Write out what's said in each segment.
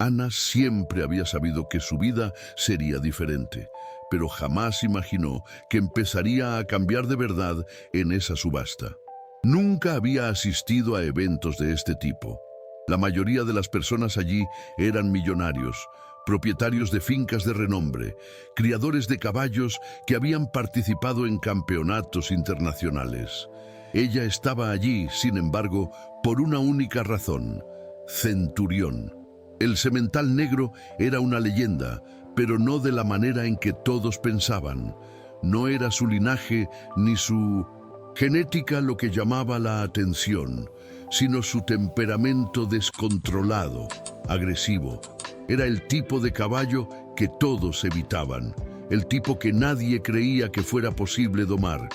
Ana siempre había sabido que su vida sería diferente, pero jamás imaginó que empezaría a cambiar de verdad en esa subasta. Nunca había asistido a eventos de este tipo. La mayoría de las personas allí eran millonarios, propietarios de fincas de renombre, criadores de caballos que habían participado en campeonatos internacionales. Ella estaba allí, sin embargo, por una única razón: Centurión. El semental negro era una leyenda, pero no de la manera en que todos pensaban. No era su linaje ni su genética lo que llamaba la atención, sino su temperamento descontrolado, agresivo. Era el tipo de caballo que todos evitaban, el tipo que nadie creía que fuera posible domar.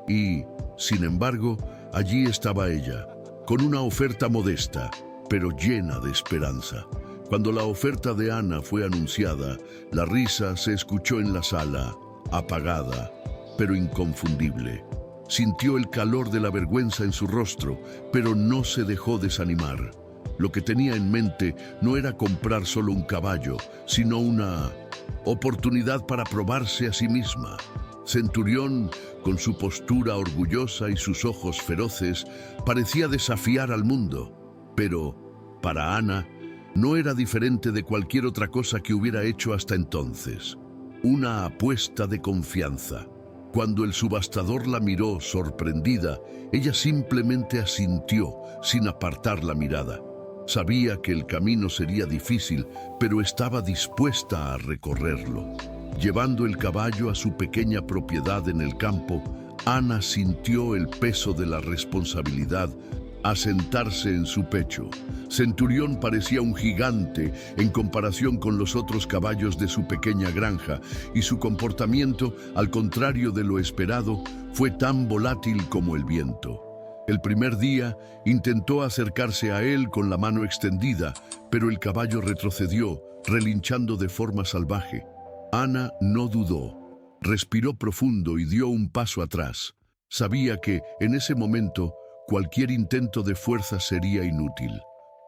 Y, sin embargo, allí estaba ella, con una oferta modesta, pero llena de esperanza. Cuando la oferta de Ana fue anunciada, la risa se escuchó en la sala, apagada, pero inconfundible. Sintió el calor de la vergüenza en su rostro, pero no se dejó desanimar. Lo que tenía en mente no era comprar solo un caballo, sino una oportunidad para probarse a sí misma. Centurión, con su postura orgullosa y sus ojos feroces, parecía desafiar al mundo. Pero, para Ana, no era diferente de cualquier otra cosa que hubiera hecho hasta entonces. Una apuesta de confianza. Cuando el subastador la miró sorprendida, ella simplemente asintió, sin apartar la mirada. Sabía que el camino sería difícil, pero estaba dispuesta a recorrerlo. Llevando el caballo a su pequeña propiedad en el campo, Ana sintió el peso de la responsabilidad asentarse en su pecho. Centurión parecía un gigante en comparación con los otros caballos de su pequeña granja, y su comportamiento, al contrario de lo esperado, fue tan volátil como el viento. El primer día intentó acercarse a él con la mano extendida, pero el caballo retrocedió, relinchando de forma salvaje. Ana no dudó. Respiró profundo y dio un paso atrás. Sabía que, en ese momento, cualquier intento de fuerza sería inútil.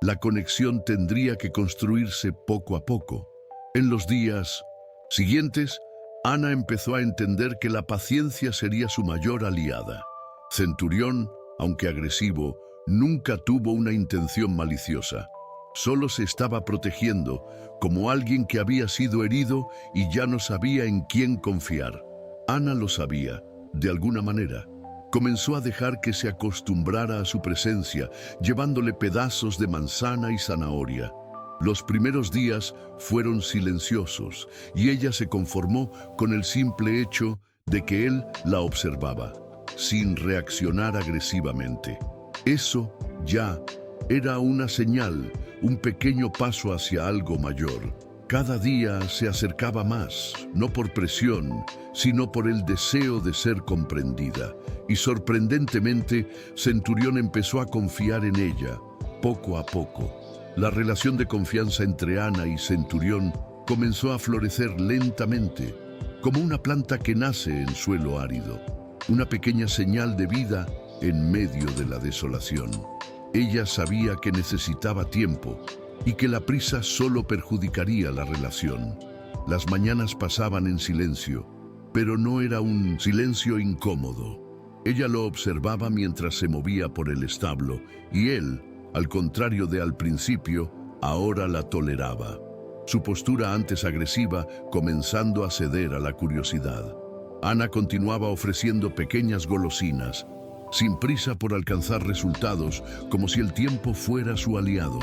La conexión tendría que construirse poco a poco. En los días siguientes, Ana empezó a entender que la paciencia sería su mayor aliada. Centurión, aunque agresivo, nunca tuvo una intención maliciosa. Solo se estaba protegiendo, como alguien que había sido herido y ya no sabía en quién confiar. Ana lo sabía, de alguna manera. Comenzó a dejar que se acostumbrara a su presencia, llevándole pedazos de manzana y zanahoria. Los primeros días fueron silenciosos y ella se conformó con el simple hecho de que él la observaba, sin reaccionar agresivamente. Eso ya era una señal, un pequeño paso hacia algo mayor. Cada día se acercaba más, no por presión, sino por el deseo de ser comprendida. Y sorprendentemente, Centurión empezó a confiar en ella, poco a poco. La relación de confianza entre Ana y Centurión comenzó a florecer lentamente, como una planta que nace en suelo árido, una pequeña señal de vida en medio de la desolación. Ella sabía que necesitaba tiempo y que la prisa solo perjudicaría la relación. Las mañanas pasaban en silencio, pero no era un silencio incómodo. Ella lo observaba mientras se movía por el establo, y él, al contrario de al principio, ahora la toleraba. Su postura antes agresiva comenzando a ceder a la curiosidad. Ana continuaba ofreciendo pequeñas golosinas, sin prisa por alcanzar resultados, como si el tiempo fuera su aliado.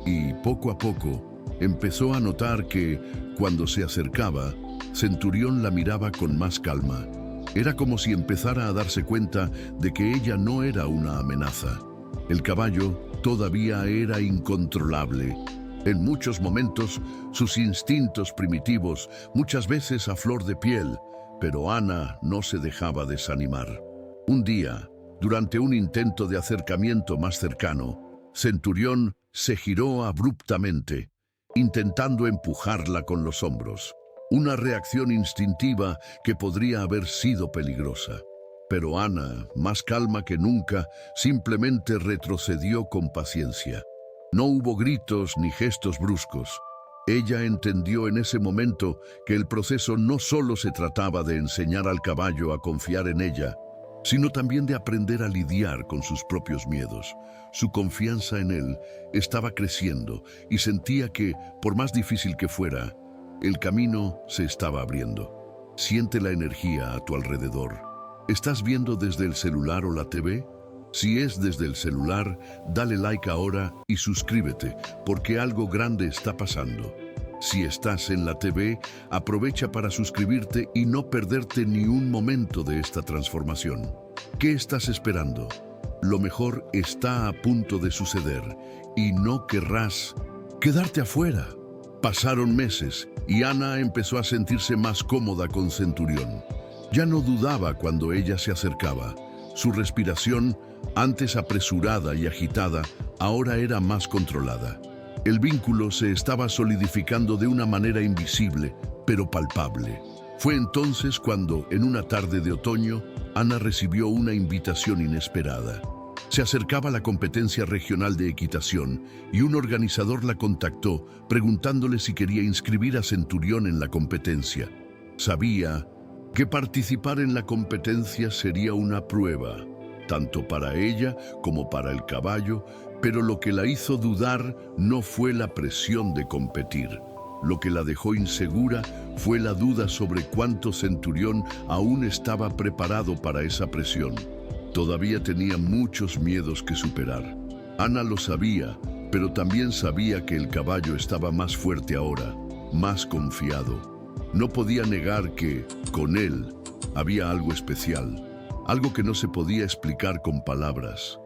Y poco a poco empezó a notar que, cuando se acercaba, Centurión la miraba con más calma. Era como si empezara a darse cuenta de que ella no era una amenaza. El caballo todavía era incontrolable. En muchos momentos, sus instintos primitivos, muchas veces a flor de piel, pero Ana no se dejaba desanimar. Un día, durante un intento de acercamiento más cercano, Centurión se giró abruptamente, intentando empujarla con los hombros. Una reacción instintiva que podría haber sido peligrosa. Pero Ana, más calma que nunca, simplemente retrocedió con paciencia. No hubo gritos ni gestos bruscos, Ella entendió en ese momento que el proceso no solo se trataba de enseñar al caballo a confiar en ella, sino también de aprender a lidiar con sus propios miedos. Su confianza en él estaba creciendo y sentía que, por más difícil que fuera, el camino se estaba abriendo. Siente la energía a tu alrededor. ¿Estás viendo desde el celular o la TV? Si es desde el celular, dale like ahora y suscríbete, porque algo grande está pasando. Si estás en la TV, aprovecha para suscribirte y no perderte ni un momento de esta transformación. ¿Qué estás esperando? Lo mejor está a punto de suceder y no querrás quedarte afuera. Pasaron meses y Ana empezó a sentirse más cómoda con Centurión. Ya no dudaba cuando ella se acercaba. Su respiración, antes apresurada y agitada, ahora era más controlada. El vínculo se estaba solidificando de una manera invisible, pero palpable. Fue entonces cuando, en una tarde de otoño, Ana recibió una invitación inesperada. Se acercaba la competencia regional de equitación y un organizador la contactó preguntándole si quería inscribir a Centurión en la competencia. Sabía que participar en la competencia sería una prueba, tanto para ella como para el caballo, pero lo que la hizo dudar no fue la presión de competir. Lo que la dejó insegura fue la duda sobre cuánto Centurión aún estaba preparado para esa presión. Todavía tenía muchos miedos que superar. Ana lo sabía, pero también sabía que el caballo estaba más fuerte ahora, más confiado. No podía negar que, con él, había algo especial, algo que no se podía explicar con palabras.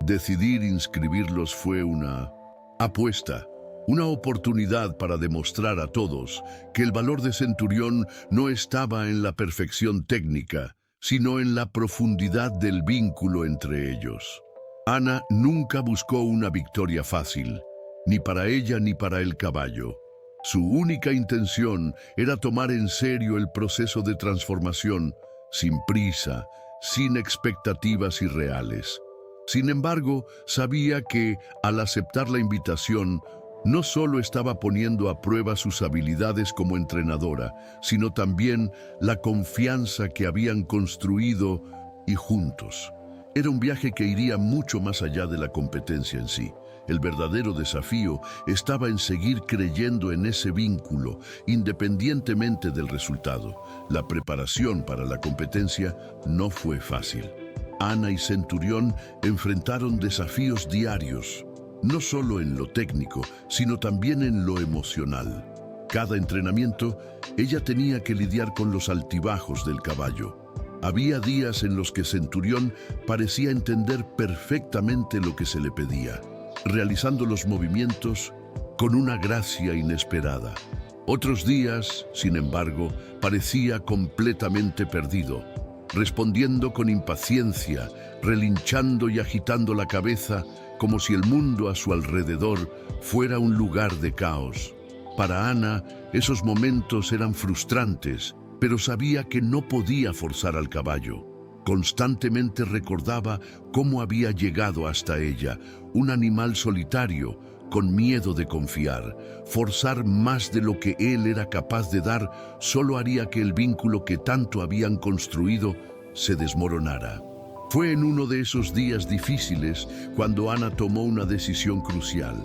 Decidir inscribirlos fue una apuesta, una oportunidad para demostrar a todos que el valor de Centurión no estaba en la perfección técnica, sino en la profundidad del vínculo entre ellos. Ana nunca buscó una victoria fácil, ni para ella ni para el caballo. Su única intención era tomar en serio el proceso de transformación, sin prisa, sin expectativas irreales. Sin embargo, sabía que, al aceptar la invitación, no solo estaba poniendo a prueba sus habilidades como entrenadora, sino también la confianza que habían construido y juntos. Era un viaje que iría mucho más allá de la competencia en sí. El verdadero desafío estaba en seguir creyendo en ese vínculo, independientemente del resultado. La preparación para la competencia no fue fácil. Ana y Centurión enfrentaron desafíos diarios, no solo en lo técnico, sino también en lo emocional. Cada entrenamiento, ella tenía que lidiar con los altibajos del caballo. Había días en los que Centurión parecía entender perfectamente lo que se le pedía, realizando los movimientos con una gracia inesperada. Otros días, sin embargo, parecía completamente perdido, respondiendo con impaciencia, relinchando y agitando la cabeza como si el mundo a su alrededor fuera un lugar de caos. Para Ana, esos momentos eran frustrantes, pero sabía que no podía forzar al caballo. Constantemente recordaba cómo había llegado hasta ella, un animal solitario, con miedo de confiar. Forzar más de lo que él era capaz de dar solo haría que el vínculo que tanto habían construido se desmoronara. Fue en uno de esos días difíciles cuando Ana tomó una decisión crucial.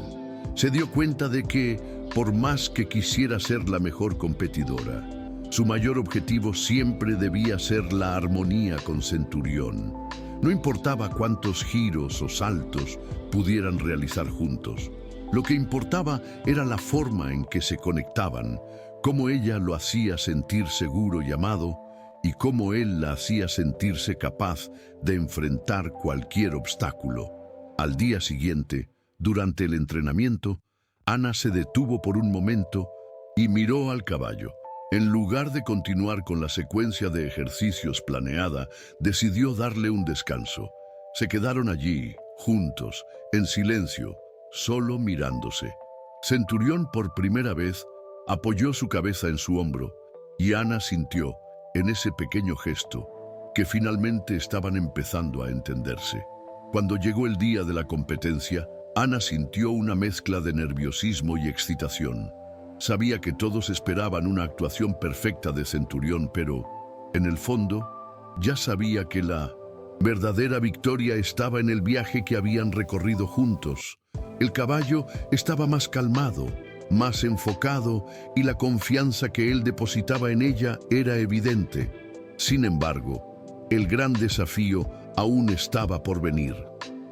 Se dio cuenta de que, por más que quisiera ser la mejor competidora, su mayor objetivo siempre debía ser la armonía con Centurión. No importaba cuántos giros o saltos pudieran realizar juntos. Lo que importaba era la forma en que se conectaban, cómo ella lo hacía sentir seguro y amado, y cómo él la hacía sentirse capaz de enfrentar cualquier obstáculo. Al día siguiente, durante el entrenamiento, Ana se detuvo por un momento y miró al caballo. En lugar de continuar con la secuencia de ejercicios planeada, decidió darle un descanso. Se quedaron allí, juntos, en silencio, solo mirándose. Centurión, por primera vez, apoyó su cabeza en su hombro, y Ana sintió, en ese pequeño gesto, que finalmente estaban empezando a entenderse. Cuando llegó el día de la competencia, Ana sintió una mezcla de nerviosismo y excitación. Sabía que todos esperaban una actuación perfecta de Centurión, pero, en el fondo, ya sabía que la verdadera victoria estaba en el viaje que habían recorrido juntos. El caballo estaba más calmado, más enfocado, y la confianza que él depositaba en ella era evidente. Sin embargo, el gran desafío aún estaba por venir.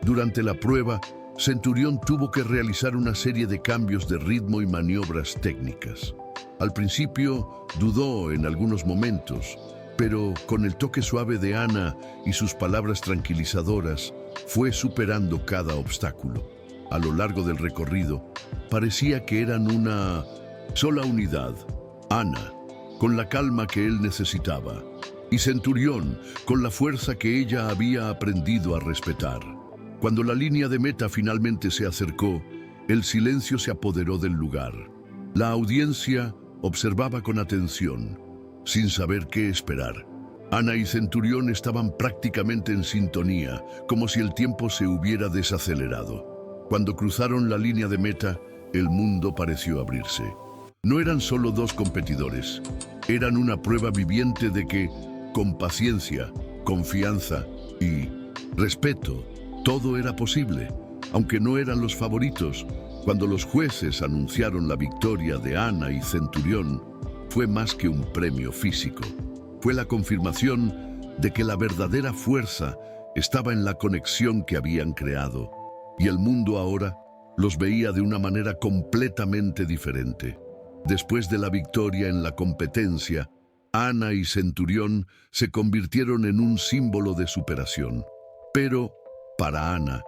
Durante la prueba, Centurión tuvo que realizar una serie de cambios de ritmo y maniobras técnicas. Al principio dudó en algunos momentos, pero con el toque suave de Ana y sus palabras tranquilizadoras, fue superando cada obstáculo. A lo largo del recorrido, parecía que eran una sola unidad. Ana, con la calma que él necesitaba, y Centurión, con la fuerza que ella había aprendido a respetar. Cuando la línea de meta finalmente se acercó, el silencio se apoderó del lugar. La audiencia observaba con atención, sin saber qué esperar. Ana y Centurión estaban prácticamente en sintonía, como si el tiempo se hubiera desacelerado. Cuando cruzaron la línea de meta, el mundo pareció abrirse. No eran solo dos competidores, eran una prueba viviente de que, con paciencia, confianza y respeto, todo era posible. Aunque no eran los favoritos, cuando los jueces anunciaron la victoria de Ana y Centurión, fue más que un premio físico. Fue la confirmación de que la verdadera fuerza estaba en la conexión que habían creado, y el mundo ahora los veía de una manera completamente diferente. Después de la victoria en la competencia, Ana y Centurión se convirtieron en un símbolo de superación. Pero, para Ana,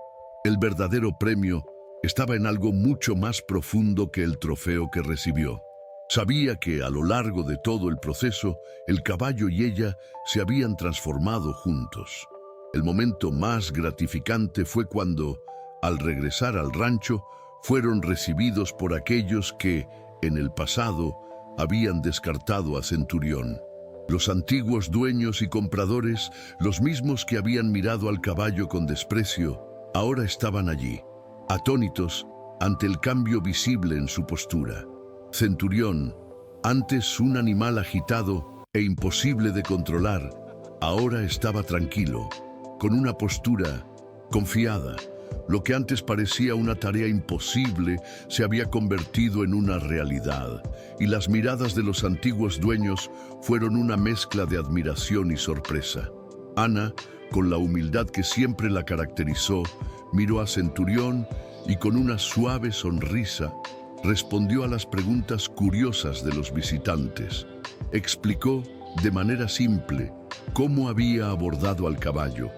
el verdadero premio estaba en algo mucho más profundo que el trofeo que recibió. Sabía que a lo largo de todo el proceso, el caballo y ella se habían transformado juntos. El momento más gratificante fue cuando, al regresar al rancho, fueron recibidos por aquellos que, en el pasado, habían descartado a Centurión. Los antiguos dueños y compradores, los mismos que habían mirado al caballo con desprecio, ahora estaban allí, atónitos ante el cambio visible en su postura. Centurión, antes un animal agitado e imposible de controlar, ahora estaba tranquilo, con una postura confiada. Lo que antes parecía una tarea imposible se había convertido en una realidad, y las miradas de los antiguos dueños fueron una mezcla de admiración y sorpresa. Ana, con la humildad que siempre la caracterizó, miró a Centurión y con una suave sonrisa respondió a las preguntas curiosas de los visitantes. Explicó de manera simple cómo había abordado al caballo.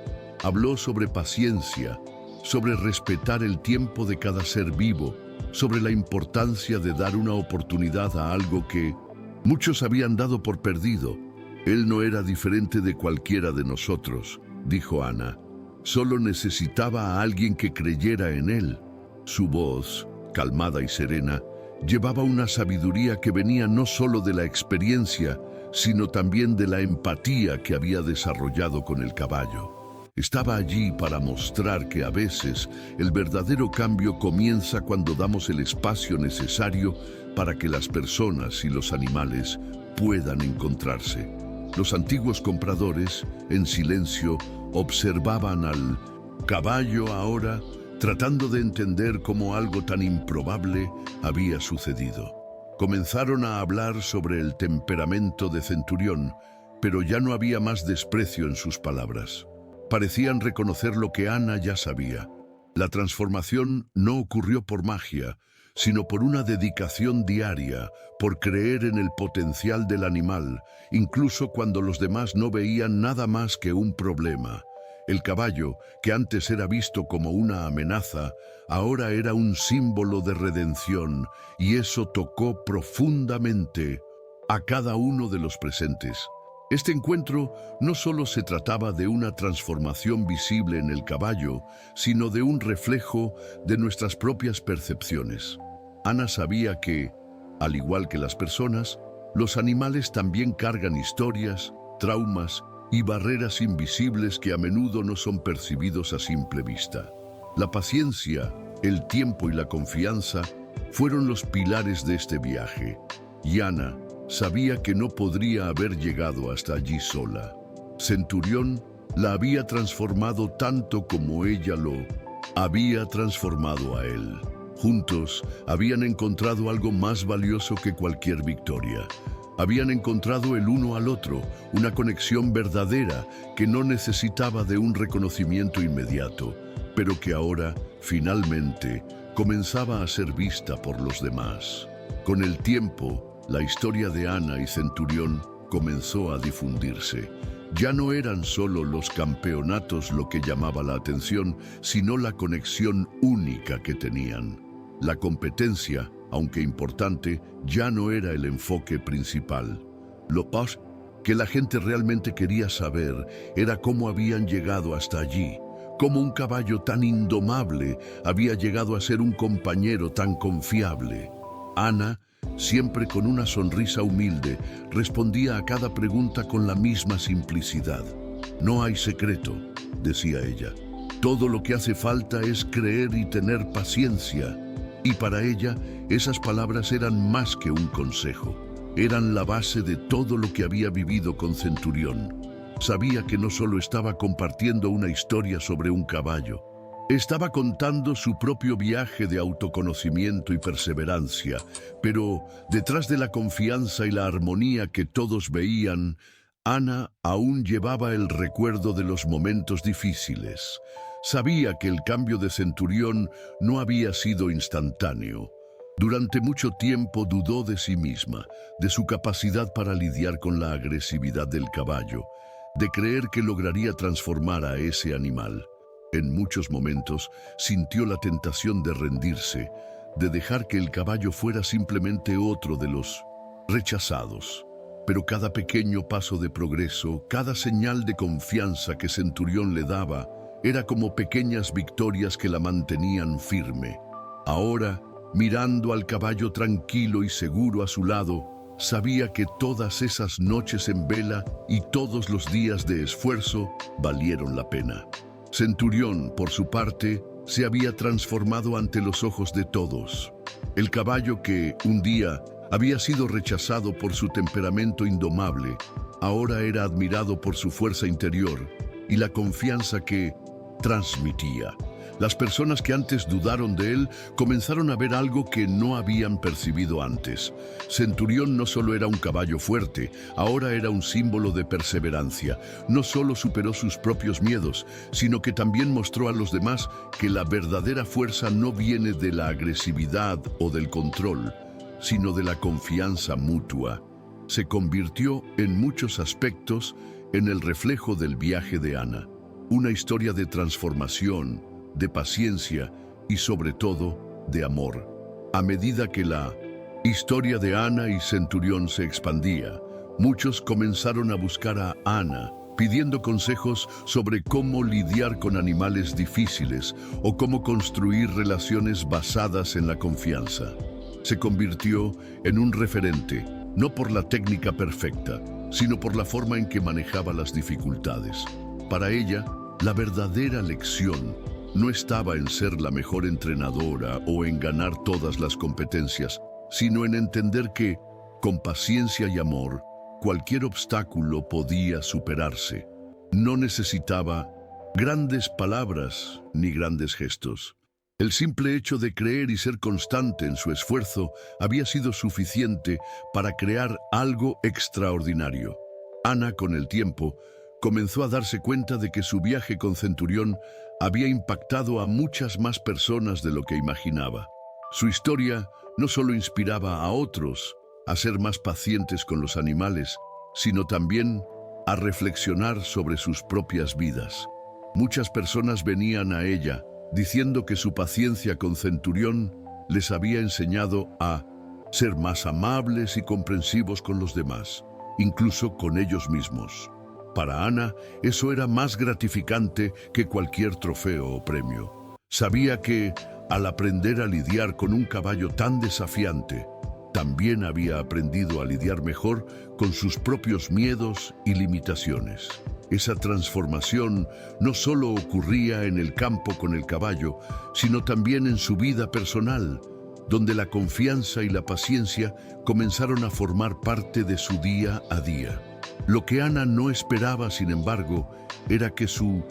Habló sobre paciencia, sobre respetar el tiempo de cada ser vivo, sobre la importancia de dar una oportunidad a algo que muchos habían dado por perdido. Él no era diferente de cualquiera de nosotros, dijo Ana. Solo necesitaba a alguien que creyera en él. Su voz, calmada y serena, llevaba una sabiduría que venía no solo de la experiencia, sino también de la empatía que había desarrollado con el caballo. Estaba allí para mostrar que a veces el verdadero cambio comienza cuando damos el espacio necesario para que las personas y los animales puedan encontrarse. Los antiguos compradores, en silencio, observaban al caballo ahora, tratando de entender cómo algo tan improbable había sucedido. Comenzaron a hablar sobre el temperamento de Centurión, pero ya no había más desprecio en sus palabras. Parecían reconocer lo que Ana ya sabía. La transformación no ocurrió por magia, sino por una dedicación diaria, por creer en el potencial del animal, incluso cuando los demás no veían nada más que un problema. El caballo, que antes era visto como una amenaza, ahora era un símbolo de redención, y eso tocó profundamente a cada uno de los presentes. Este encuentro no solo se trataba de una transformación visible en el caballo, sino de un reflejo de nuestras propias percepciones. Ana sabía que, al igual que las personas, los animales también cargan historias, traumas y barreras invisibles que a menudo no son percibidos a simple vista. La paciencia, el tiempo y la confianza fueron los pilares de este viaje, y Ana sabía que no podría haber llegado hasta allí sola. Centurión la había transformado tanto como ella lo había transformado a él. Juntos habían encontrado algo más valioso que cualquier victoria. Habían encontrado el uno al otro, una conexión verdadera que no necesitaba de un reconocimiento inmediato, pero que ahora, finalmente, comenzaba a ser vista por los demás. Con el tiempo, la historia de Ana y Centurión comenzó a difundirse. Ya no eran solo los campeonatos lo que llamaba la atención, sino la conexión única que tenían. La competencia, aunque importante, ya no era el enfoque principal. Lo que la gente realmente quería saber era cómo habían llegado hasta allí, cómo un caballo tan indomable había llegado a ser un compañero tan confiable. Ana, siempre con una sonrisa humilde, respondía a cada pregunta con la misma simplicidad. «No hay secreto», decía ella. «Todo lo que hace falta es creer y tener paciencia». Y para ella, esas palabras eran más que un consejo. Eran la base de todo lo que había vivido con Centurión. Sabía que no solo estaba compartiendo una historia sobre un caballo, estaba contando su propio viaje de autoconocimiento y perseverancia, pero detrás de la confianza y la armonía que todos veían, Ana aún llevaba el recuerdo de los momentos difíciles. Sabía que el cambio de Centurión no había sido instantáneo. Durante mucho tiempo dudó de sí misma, de su capacidad para lidiar con la agresividad del caballo, de creer que lograría transformar a ese animal. En muchos momentos sintió la tentación de rendirse, de dejar que el caballo fuera simplemente otro de los rechazados. Pero cada pequeño paso de progreso, cada señal de confianza que Centurión le daba, era como pequeñas victorias que la mantenían firme. Ahora, mirando al caballo tranquilo y seguro a su lado, sabía que todas esas noches en vela y todos los días de esfuerzo valieron la pena. Centurión, por su parte, se había transformado ante los ojos de todos. El caballo que, un día, había sido rechazado por su temperamento indomable, ahora era admirado por su fuerza interior y la confianza que transmitía. Las personas que antes dudaron de él comenzaron a ver algo que no habían percibido antes. Centurión no solo era un caballo fuerte, ahora era un símbolo de perseverancia. No solo superó sus propios miedos, sino que también mostró a los demás que la verdadera fuerza no viene de la agresividad o del control, sino de la confianza mutua. Se convirtió en muchos aspectos en el reflejo del viaje de Ana. Una historia de transformación, de paciencia y sobre todo de amor. A medida que la historia de Ana y Centurión se expandía, muchos comenzaron a buscar a Ana, pidiendo consejos sobre cómo lidiar con animales difíciles o cómo construir relaciones basadas en la confianza. Se convirtió en un referente, no por la técnica perfecta, sino por la forma en que manejaba las dificultades. Para ella, la verdadera lección no estaba en ser la mejor entrenadora o en ganar todas las competencias, sino en entender que, con paciencia y amor, cualquier obstáculo podía superarse. No necesitaba grandes palabras ni grandes gestos. El simple hecho de creer y ser constante en su esfuerzo había sido suficiente para crear algo extraordinario. Ana, con el tiempo, comenzó a darse cuenta de que su viaje con Centurión había impactado a muchas más personas de lo que imaginaba. Su historia no solo inspiraba a otros a ser más pacientes con los animales, sino también a reflexionar sobre sus propias vidas. Muchas personas venían a ella diciendo que su paciencia con Centurión les había enseñado a ser más amables y comprensivos con los demás, incluso con ellos mismos. Para Ana, eso era más gratificante que cualquier trofeo o premio. Sabía que, al aprender a lidiar con un caballo tan desafiante, también había aprendido a lidiar mejor con sus propios miedos y limitaciones. Esa transformación no solo ocurría en el campo con el caballo, sino también en su vida personal. donde la confianza y la paciencia comenzaron a formar parte de su día a día. Lo que Ana no esperaba, sin embargo, era que su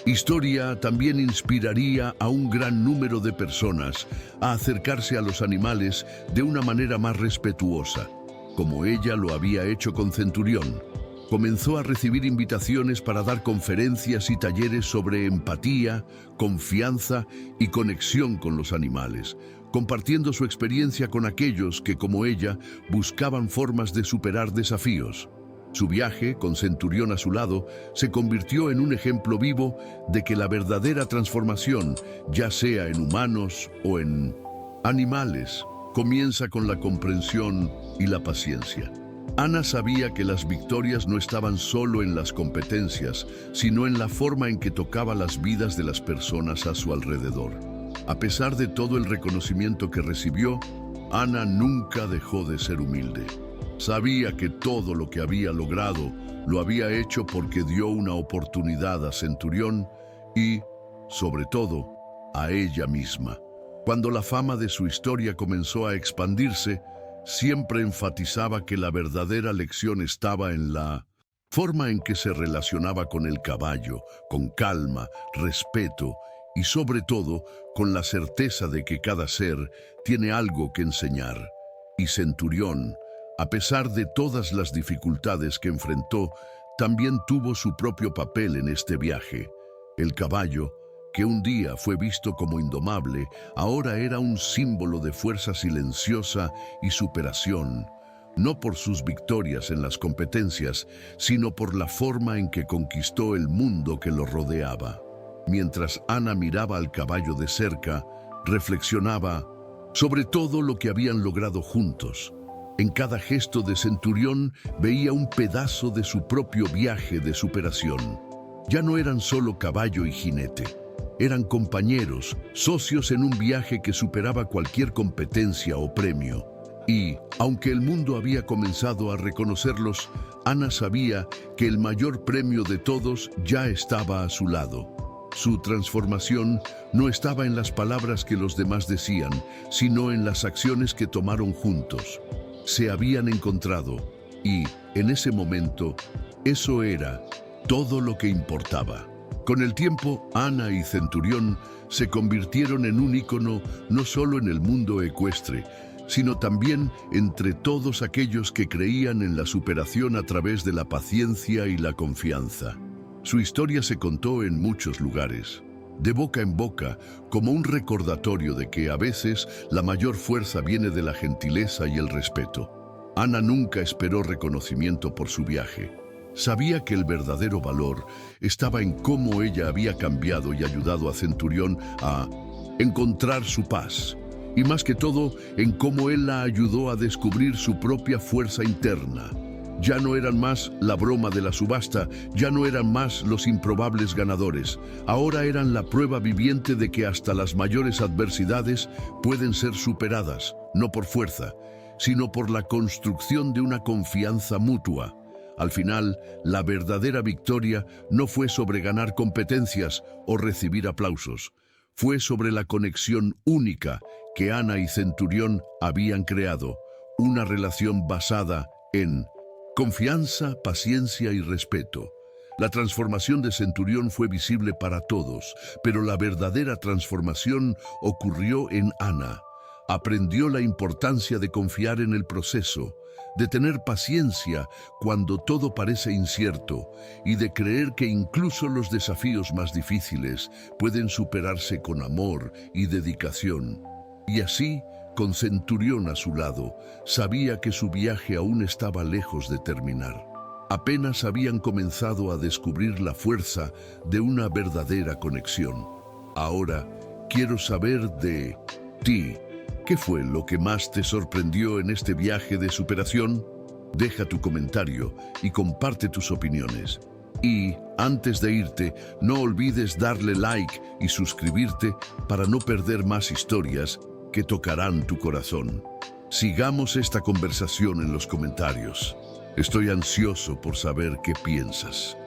historia también inspiraría a un gran número de personas a acercarse a los animales de una manera más respetuosa, como ella lo había hecho con Centurión. Comenzó a recibir invitaciones para dar conferencias y talleres sobre empatía, confianza y conexión con los animales, compartiendo su experiencia con aquellos que, como ella, buscaban formas de superar desafíos. Su viaje, con Centurión a su lado, se convirtió en un ejemplo vivo de que la verdadera transformación, ya sea en humanos o en animales, comienza con la comprensión y la paciencia. Ana sabía que las victorias no estaban solo en las competencias, sino en la forma en que tocaba las vidas de las personas a su alrededor. A pesar de todo el reconocimiento que recibió, Ana nunca dejó de ser humilde. Sabía que todo lo que había logrado lo había hecho porque dio una oportunidad a Centurión y, sobre todo, a ella misma. Cuando la fama de su historia comenzó a expandirse, siempre enfatizaba que la verdadera lección estaba en la forma en que se relacionaba con el caballo, con calma, respeto y sobre todo con la certeza de que cada ser tiene algo que enseñar. Y Centurión, a pesar de todas las dificultades que enfrentó, también tuvo su propio papel en este viaje. El caballo, que un día fue visto como indomable, ahora era un símbolo de fuerza silenciosa y superación, no por sus victorias en las competencias, sino por la forma en que conquistó el mundo que lo rodeaba. Mientras Ana miraba al caballo de cerca, reflexionaba sobre todo lo que habían logrado juntos. En cada gesto de Centurión veía un pedazo de su propio viaje de superación. Ya no eran solo caballo y jinete. Eran compañeros, socios en un viaje que superaba cualquier competencia o premio. Y, aunque el mundo había comenzado a reconocerlos, Ana sabía que el mayor premio de todos ya estaba a su lado. Su transformación no estaba en las palabras que los demás decían, sino en las acciones que tomaron juntos. Se habían encontrado y, en ese momento, eso era todo lo que importaba. Con el tiempo, Ana y Centurión se convirtieron en un ícono no solo en el mundo ecuestre, sino también entre todos aquellos que creían en la superación a través de la paciencia y la confianza. Su historia se contó en muchos lugares, de boca en boca, como un recordatorio de que a veces la mayor fuerza viene de la gentileza y el respeto. Ana nunca esperó reconocimiento por su viaje. Sabía que el verdadero valor estaba en cómo ella había cambiado y ayudado a Centurión a encontrar su paz, y más que todo, en cómo él la ayudó a descubrir su propia fuerza interna. Ya no eran más la broma de la subasta, ya no eran más los improbables ganadores. Ahora eran la prueba viviente de que hasta las mayores adversidades pueden ser superadas, no por fuerza, sino por la construcción de una confianza mutua. Al final, la verdadera victoria no fue sobre ganar competencias o recibir aplausos. Fue sobre la conexión única que Ana y Centurión habían creado, una relación basada en confianza, paciencia y respeto. La transformación de Centurión fue visible para todos, pero la verdadera transformación ocurrió en Ana. Aprendió la importancia de confiar en el proceso, de tener paciencia cuando todo parece incierto y de creer que incluso los desafíos más difíciles pueden superarse con amor y dedicación. Y así, con Centurión a su lado, sabía que su viaje aún estaba lejos de terminar. Apenas habían comenzado a descubrir la fuerza de una verdadera conexión. Ahora, quiero saber de ti. ¿Qué fue lo que más te sorprendió en este viaje de superación? Deja tu comentario y comparte tus opiniones. Y, antes de irte, no olvides darle like y suscribirte para no perder más historias que tocarán tu corazón. Sigamos esta conversación en los comentarios. Estoy ansioso por saber qué piensas.